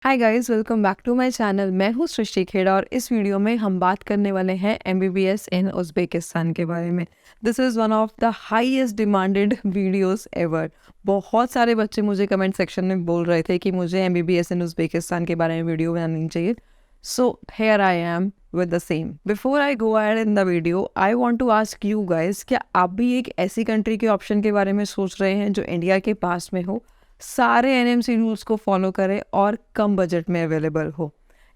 Hi guys, welcome back to my channel. मैं हूँ सृष्टि खेड़ा और इस वीडियो में हम बात करने वाले हैं एमबीबीएस इन उज़्बेकिस्तान के बारे में। This is one of the highest demanded videos ever. बहुत सारे बच्चे मुझे कमेंट सेक्शन में बोल रहे थे कि मुझे एमबीबीएस इन उज़्बेकिस्तान के बारे में वीडियो बनानी चाहिए। So here I am with the same. Before I go ahead in the video, I want to ask you guys, क्या आप भी एक ऐसी कंट्री के ऑप्शन के बारे में सोच रहे हैं जो इंडिया के पास में हो, सारे एनएमसी रूल्स को फॉलो करे और कम बजट में अवेलेबल हो?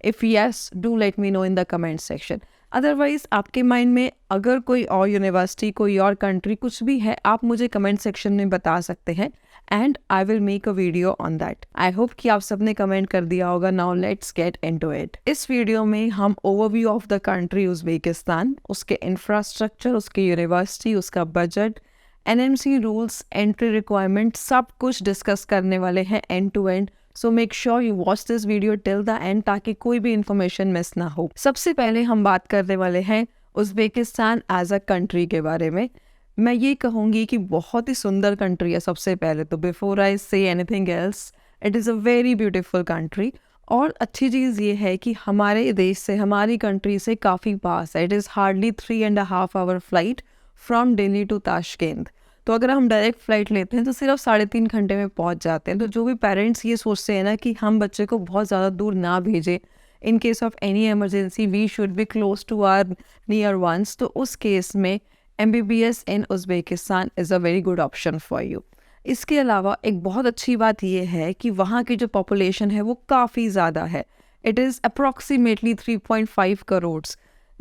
If yes, do let me know in the comment section. Otherwise आपके माइंड में अगर कोई और यूनिवर्सिटी, कोई और कंट्री, कुछ भी है, आप मुझे कमेंट सेक्शन में बता सकते हैं and I will make a video on that. I hope कि आप सबने कमेंट कर दिया होगा। Now let's get into it. इस वीडियो में हम overview of the country Uzbekistan, उसके इंफ्रास्ट्रक्चर, उसके यूनिवर्सिटी, उसका budget, NMC rules, entry requirement, सब कुछ डिस्कस करने वाले हैं end to end. So make sure you watch this video till the end ताकि कोई भी इंफॉर्मेशन मिस ना हो। सबसे पहले हम बात करने वाले हैं उज़्बेकिस्तान एज अ कंट्री के बारे में। मैं ये कहूँगी कि बहुत ही सुंदर कंट्री है। सबसे पहले तो before I say anything else, it is a very beautiful country. और अच्छी चीज़ ये है कि हमारे देश से, हमारी कंट्री से काफ़ी पास है। It is hardly 3.5 hour flight from Delhi to Tashkent. तो अगर हम डायरेक्ट फ़्लाइट लेते हैं तो सिर्फ 3.5 घंटे में पहुंच जाते हैं। तो जो भी पेरेंट्स ये सोचते हैं ना कि हम बच्चे को बहुत ज़्यादा दूर ना भेजें, in case of any emergency we should be close to our near ones, तो उस केस में MBBS in Uzbekistan is a very good option for you. इसके अलावा एक बहुत अच्छी बात यह है कि वहाँ की जो पॉपुलेशन है वो काफ़ी ज़्यादा है। इट इज़ अप्रॉक्सीमेटली 3.5 करोड़,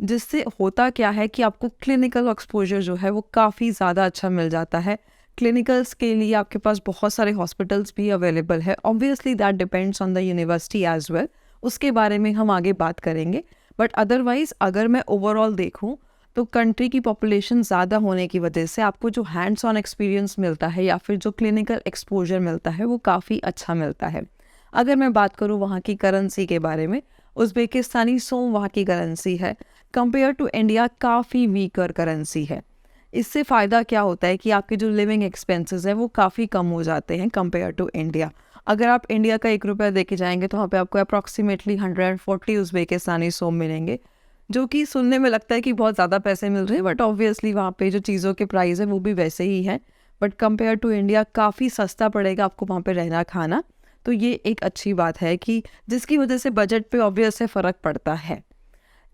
जिससे होता क्या है कि आपको क्लिनिकल एक्सपोजर जो है वो काफ़ी ज़्यादा अच्छा मिल जाता है। क्लिनिकल्स के लिए आपके पास बहुत सारे हॉस्पिटल्स भी अवेलेबल है। Obviously that depends on the university as well, उसके बारे में हम आगे बात करेंगे। बट अदरवाइज़ अगर मैं ओवरऑल देखूँ तो कंट्री की पॉपुलेशन ज़्यादा होने की वजह से आपको जो हैंड्स ऑन एक्सपीरियंस मिलता है या फिर जो क्लिनिकल एक्सपोजर मिलता है वो काफ़ी अच्छा मिलता है। अगर मैं बात करूँ वहाँ की करेंसी के बारे में, उज़्बेकिस्तानी सोम वहाँ की करेंसी है। कंपेयर टू इंडिया काफ़ी वीकर करेंसी है। इससे फ़ायदा क्या होता है कि आपके जो लिविंग एक्सपेंसेस हैं वो काफ़ी कम हो जाते हैं कंपेयर टू इंडिया। अगर आप इंडिया का 1 रुपया दे के जाएंगे तो वहाँ पे आपको अप्रॉक्सीमेटली 140 उज़्बेकिस्तानी सोम मिलेंगे, जो कि सुनने में लगता है कि बहुत ज़्यादा पैसे मिल रहे हैं, बट ऑब्वियसली वहाँ पे जो चीज़ों के प्राइस है वो भी वैसे ही हैं। बट कंपेयर टू इंडिया काफ़ी सस्ता पड़ेगा आपको वहाँ पे रहना खाना। तो ये एक अच्छी बात है कि जिसकी वजह से बजट पे ऑब्वियस से फ़र्क पड़ता है।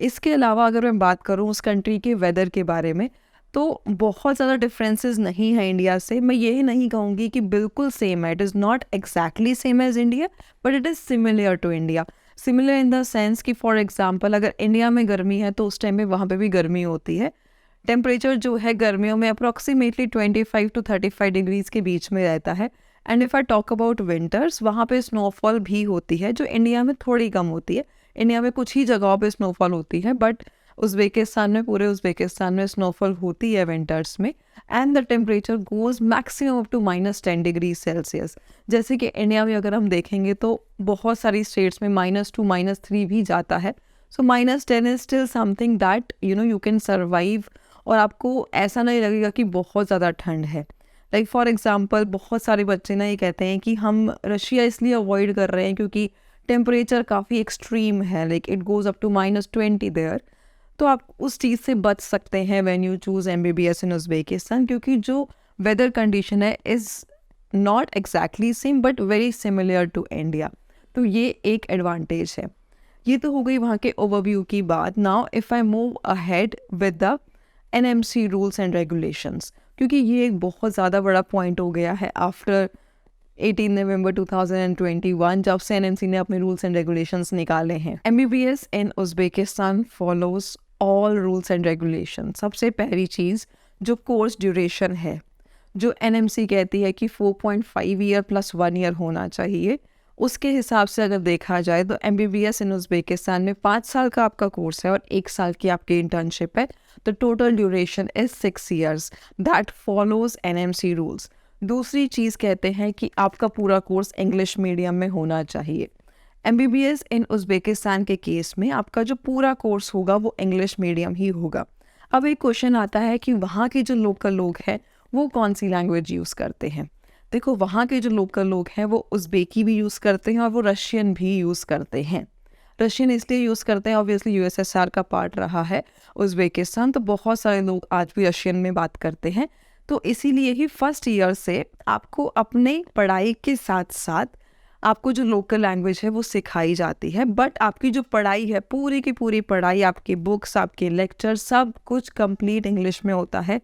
इसके अलावा अगर मैं बात करूँ उस कंट्री के वेदर के बारे में, तो बहुत ज़्यादा डिफरेंसेस नहीं है इंडिया से। मैं यही नहीं कहूँगी कि बिल्कुल सेम है। It is not exactly same as India, but it is similar to India. Similar in the sense कि फॉर एग्जांपल अगर इंडिया में गर्मी है तो उस टाइम में वहाँ पे भी गर्मी होती है। टेम्परेचर जो है गर्मियों में अप्रॉक्सीमेटली 25 to 35 डिग्रीज़ के बीच में रहता है। And if I talk about winters, वहाँ पे स्नोफॉल भी होती है जो इंडिया में थोड़ी कम होती है। इंडिया में कुछ ही जगहों पे स्नोफॉल होती है, बट उज़्बेकिस्तान में, पूरे उज़्बेकिस्तान में स्नोफॉल होती है विंटर्स में। And the temperature goes maximum up to -10 degree Celsius. जैसे कि इंडिया में अगर हम देखेंगे तो बहुत सारी स्टेट्स में -2 -3 भी जाता है। सो -10 is still something that you can survive, और आपको ऐसा नहीं लगेगा कि बहुत ज़्यादा ठंड है। लाइक फॉर एग्जाम्पल बहुत सारे बच्चे ना ये कहते हैं कि हम रशिया इसलिए अवॉइड कर रहे हैं क्योंकि टेम्परेचर काफ़ी एक्सट्रीम है, like it goes up to -20 there. तो आप उस चीज़ से बच सकते हैं when you choose MBBS in Uzbekistan, क्योंकि जो वेदर कंडीशन है is not exactly same but very similar to India. तो ये एक एडवांटेज है। ये तो हो गई वहाँ के ओवरव्यू की बात। Now if I move ahead with the NMC rules and regulations, क्योंकि ये एक बहुत ज़्यादा बड़ा पॉइंट हो गया है आफ्टर 18 नवंबर 2021, जब से एनएमसी ने अपने रूल्स एंड रेगुलेशंस निकाले हैं। MBBS in Uzbekistan follows all rules and regulation. सबसे पहली चीज़ जो कोर्स ड्यूरेशन है, जो एनएमसी कहती है कि 4.5 ईयर प्लस 1 ईयर होना चाहिए, उसके हिसाब से अगर देखा जाए तो एमबीबीएस इन उज़्बेकिस्तान में 5 साल का आपका कोर्स है और 1 साल की आपकी इंटर्नशिप है। तो total duration is 6 years that follows NMC rules. दूसरी चीज़ कहते हैं कि आपका पूरा कोर्स इंग्लिश मीडियम में होना चाहिए। एमबीबीएस इन उज़्बेकिस्तान के केस में आपका जो पूरा कोर्स होगा वो इंग्लिश मीडियम ही होगा। अब एक क्वेश्चन आता है कि वहाँ के जो लोकल लोग हैं वो कौन सी लैंग्वेज यूज़ करते हैं। देखो वहाँ के जो लोकल लोग हैं वो उज़्बेकी भी यूज़ करते हैं और वो रशियन भी यूज़ करते हैं। रशियन इसलिए यूज़ करते हैं, ऑब्वियसली यूएसएसआर का पार्ट रहा है उज़्बेकिस्तान, तो बहुत सारे लोग आज भी रशियन में बात करते हैं। तो इसीलिए ही फर्स्ट ईयर से आपको अपने पढ़ाई के साथ साथ आपको जो लोकल लैंग्वेज है वो सिखाई जाती है। बट आपकी जो पढ़ाई है, पूरी की पूरी पढ़ाई, आपके बुक्स, आपके लेक्चर, सब कुछ कंप्लीट इंग्लिश में होता है।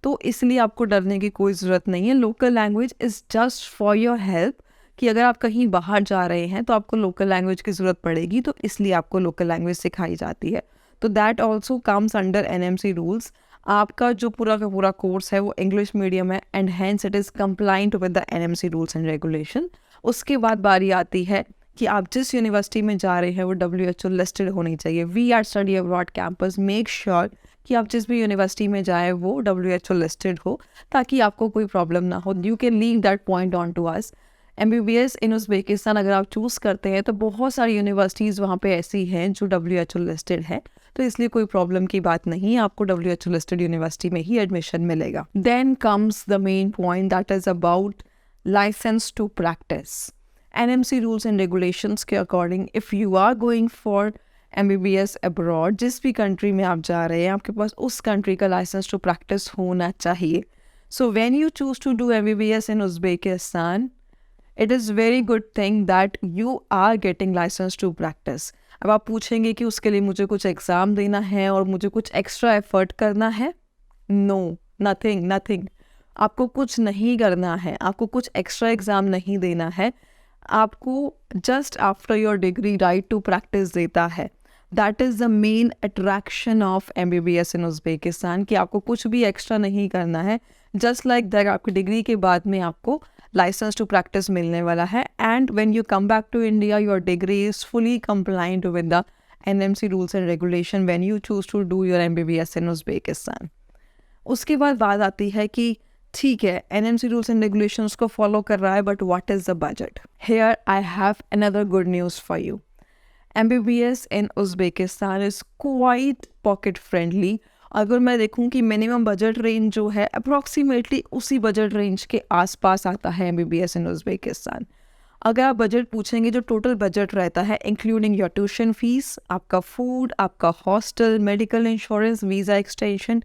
तो इसलिए आपको डरने की कोई ज़रूरत नहीं है। Local language is just for your help, कि अगर आप कहीं बाहर जा रहे हैं तो आपको लोकल लैंग्वेज की ज़रूरत पड़ेगी, तो इसलिए आपको लोकल लैंग्वेज सिखाई जाती है। तो that also comes under NMC rules. आपका जो पूरा का पूरा कोर्स है वो इंग्लिश मीडियम है and hence it is compliant with the NMC rules and regulation. उसके बाद बारी आती है कि आप जिस यूनिवर्सिटी में जा रहे हैं वो WHO लिस्टेड होनी चाहिए। We are study abroad campus make sure कि आप जिस भी यूनिवर्सिटी में जाएँ वो WHO लिस्टेड हो, ताकि आपको कोई प्रॉब्लम ना हो। You can leave that point on to us. MBBS in Uzbekistan अगर आप चूज़ करते हैं तो बहुत सारी यूनिवर्सिटीज़ वहाँ पे ऐसी हैं जो WHO लिस्टेड है, तो इसलिए कोई प्रॉब्लम की बात नहीं है, आपको WHO लिस्टेड यूनिवर्सिटी में ही एडमिशन मिलेगा। Then comes the main point that is about licence to practise. NMC rules and regulations के according if you are going for MBBS abroad, जिस भी कंट्री में आप जा रहे हैं आपके पास उस कंट्री का लाइसेंस टू प्रैक्टिस होना चाहिए। So when you choose to do MBBS in Uzbekistan, it is very good thing that you are getting licence to practise. अब आप पूछेंगे कि उसके लिए मुझे कुछ एग्ज़ाम देना है और मुझे कुछ एक्स्ट्रा एफर्ट करना है। No, nothing. आपको कुछ नहीं करना है, आपको कुछ एक्स्ट्रा एग्ज़ाम नहीं देना है। आपको just after your degree right to practise देता है। That is the main attraction of MBBS in Uzbekistan, कि आपको कुछ भी एक्स्ट्रा नहीं करना है। जस्ट लाइक दैट आपकी डिग्री के बाद में आपको लाइसेंस टू प्रैक्टिस मिलने वाला है, and when you come back to India your degree is fully compliant with the NMC rules and regulation when you choose to do your MBBS in Uzbekistan. उसके बाद बात आती है कि ठीक है, NMC रूल्स एंड रेगुलेशंस को follow कर रहा है, but what is the budget? Here I have another good news for you. MBBS in Uzbekistan is quite pocket friendly। अगर मैं देखूं कि मिनिमम बजट रेंज जो है अप्रॉक्सीमेटली उसी बजट रेंज के आसपास आता है MBBS इन उज़्बेकिस्तान। अगर आप बजट पूछेंगे, जो टोटल बजट रहता है इंक्लूडिंग योर ट्यूशन फीस, आपका फूड, आपका hostel, medical insurance, visa extension,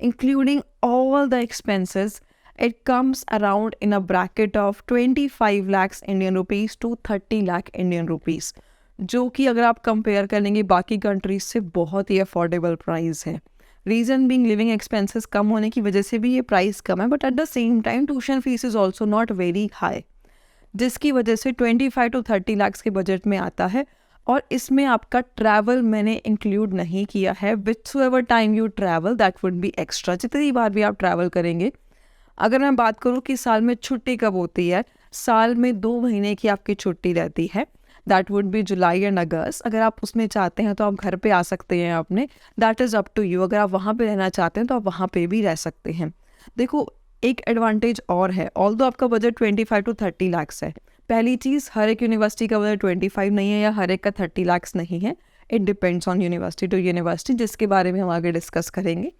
including all the expenses, it comes around in a bracket of 25 lakhs Indian rupees to 30 lakh Indian rupees, जो कि अगर आप कंपेयर करेंगे बाकी कंट्रीज से बहुत ही अफोर्डेबल प्राइस है। रीज़न बीइंग लिविंग एक्सपेंसेस कम होने की वजह से भी ये प्राइस कम है, but at the same time tuition fees is also not very high, जिसकी वजह से 25 to 30 लाख्स के बजट में आता है। और इसमें आपका ट्रैवल मैंने इंक्लूड नहीं किया है। Whichsoever time you travel that would be extra, जितनी बार भी आप ट्रैवल करेंगे। अगर मैं बात करूँ कि साल में छुट्टी कब होती है, साल में 2 महीने की आपकी छुट्टी रहती है। That would be July and August. अगर आप उसमें चाहते हैं तो आप घर पे आ सकते हैं अपने, that is up to you. अगर आप वहाँ पे रहना चाहते हैं तो आप वहाँ पे भी रह सकते हैं। देखो एक एडवांटेज और है, ऑल्दो आपका बजट 25 to 30 लाख्स है। पहली चीज़, हर एक यूनिवर्सिटी का बजट 25 नहीं है या हर एक का 30 लाख्स नहीं है। It depends on university to university, जिसके बारे में हम आगे डिस्कस करेंगे।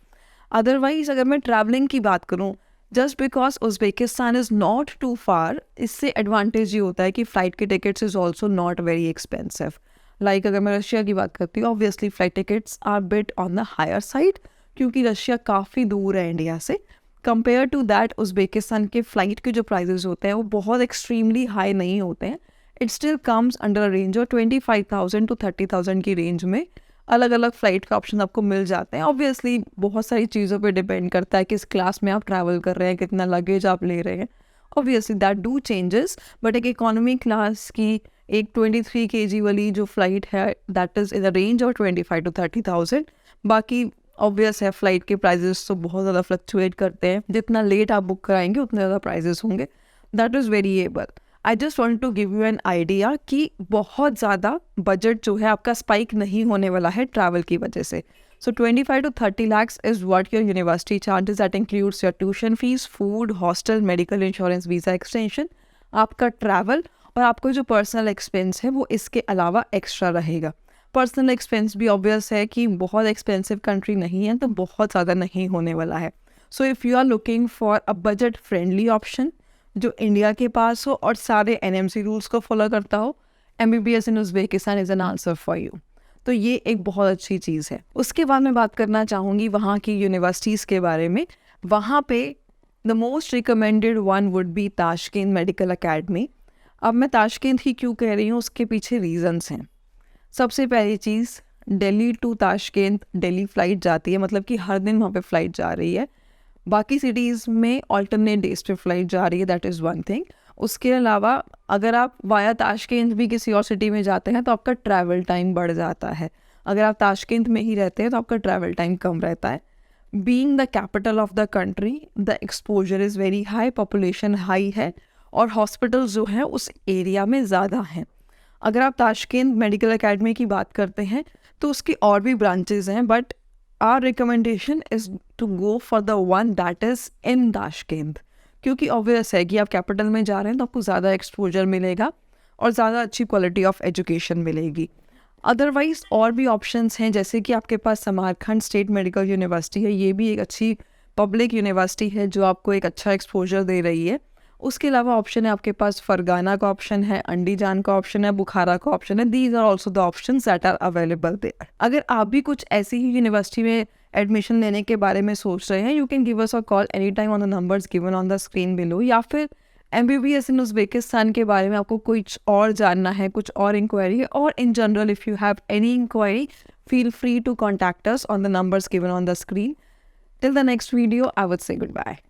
अदरवाइज अगर मैं ट्रैवलिंग की बात करूँ, just because Uzbekistan is not too far, इससे एडवांटेज ये होता है कि फ़्लाइट के tickets is also not very expensive. Like अगर मैं रशिया की बात करती हूँ, obviously flight tickets are bit on the higher side, क्योंकि रशिया काफ़ी दूर है इंडिया से। कंपेयर टू दैट उज़्बेकिस्तान के फ़्लाइट के जो प्राइजेस होते हैं वो बहुत एक्सट्रीमली हाई नहीं होते हैं। It still comes under a range of 25,000 to 30,000 की रेंज में अलग अलग फ़्लाइट का ऑप्शन आपको मिल जाते हैं। ऑब्वियसली बहुत सारी चीज़ों पे डिपेंड करता है, किस क्लास में आप ट्रैवल कर रहे हैं, कितना लगेज आप ले रहे हैं। Obviously that do changes, but एक इकोनॉमी क्लास की एक 23 kg वाली जो फ़्लाइट है that is in the range of 25 to 30,000। बाकी ऑब्वियस है फ़्लाइट के प्राइजेस तो बहुत ज़्यादा फ्लक्चुएट करते हैं, जितना लेट आप बुक कराएंगे उतने ज़्यादा प्राइजेस होंगे। That is variable. I just want to give you an idea कि बहुत ज़्यादा बजट जो है आपका स्पाइक नहीं होने वाला है ट्रैवल की वजह से। सो 25 to 30 lakhs is what your university charges, that includes your tuition fees, food, hostel, medical insurance, visa extension, आपका ट्रैवल, और आपको जो पर्सनल एक्सपेंस है वो इसके अलावा एक्स्ट्रा रहेगा। पर्सनल एक्सपेंस भी ऑब्वियस है कि बहुत एक्सपेंसिव कंट्री नहीं है तो बहुत ज़्यादा नहीं होने वाला है। So if you are looking for a budget friendly option जो इंडिया के पास हो और सारे NMC रूल्स को फॉलो करता हो, MBBS in Uzbekistan is an answer for you. तो ये एक बहुत अच्छी चीज़ है। उसके बाद मैं बात करना चाहूँगी वहाँ की यूनिवर्सिटीज़ के बारे में। वहाँ पे the most recommended one would be Tashkent medical academy. अब मैं ताशकेंत ही क्यों कह रही हूँ, उसके पीछे रीजंस हैं। सबसे पहली चीज़, दिल्ली टू ताशकेंत डेली फ़्लाइट जाती है, मतलब कि हर दिन वहाँ पे फ़्लाइट जा रही है। बाकी सिटीज़ में अल्टरनेट डेज पे फ़्लाइट जा रही है, दैट इज़ वन थिंग। उसके अलावा अगर आप वाया ताशकेंत भी किसी और सिटी में जाते हैं तो आपका ट्रैवल टाइम बढ़ जाता है। अगर आप ताशकेंत में ही रहते हैं तो आपका ट्रैवल टाइम कम रहता है। Being the capital of the country, the exposure is very high, population high है और हॉस्पिटल्स जो हैं उस एरिया में ज़्यादा हैं। अगर आप ताशकेंत मेडिकल एकेडमी की बात करते हैं तो उसकी और भी ब्रांचेज हैं, but our recommendation is to go for the one that is in Tashkent, क्योंकि ऑब्वियस है कि आप कैपिटल में जा रहे हैं तो आपको ज़्यादा एक्सपोजर मिलेगा और ज़्यादा अच्छी क्वालिटी ऑफ एजुकेशन मिलेगी। अदरवाइज़ और भी ऑप्शंस हैं, जैसे कि आपके पास समरखंड स्टेट मेडिकल यूनिवर्सिटी है, ये भी एक अच्छी पब्लिक यूनिवर्सिटी है जो आपको एक अच्छा एक्सपोजर दे रही है। उसके अलावा ऑप्शन है आपके पास फरगाना का ऑप्शन है, अंडीजान का ऑप्शन है, बुखारा का ऑप्शन है। These are also the options that are available there. अगर आप भी कुछ ऐसी ही यूनिवर्सिटी में एडमिशन लेने के बारे में सोच रहे हैं, you can give us a call any time on the numbers given on the screen below. या फिर MBBS इन उज़्बेकिस्तान के बारे में आपको कुछ और जानना है, कुछ और इंक्वायरी, और in general if you have any inquiry, feel free to contact us on the numbers given on the screen. Till the next video, I would say goodbye.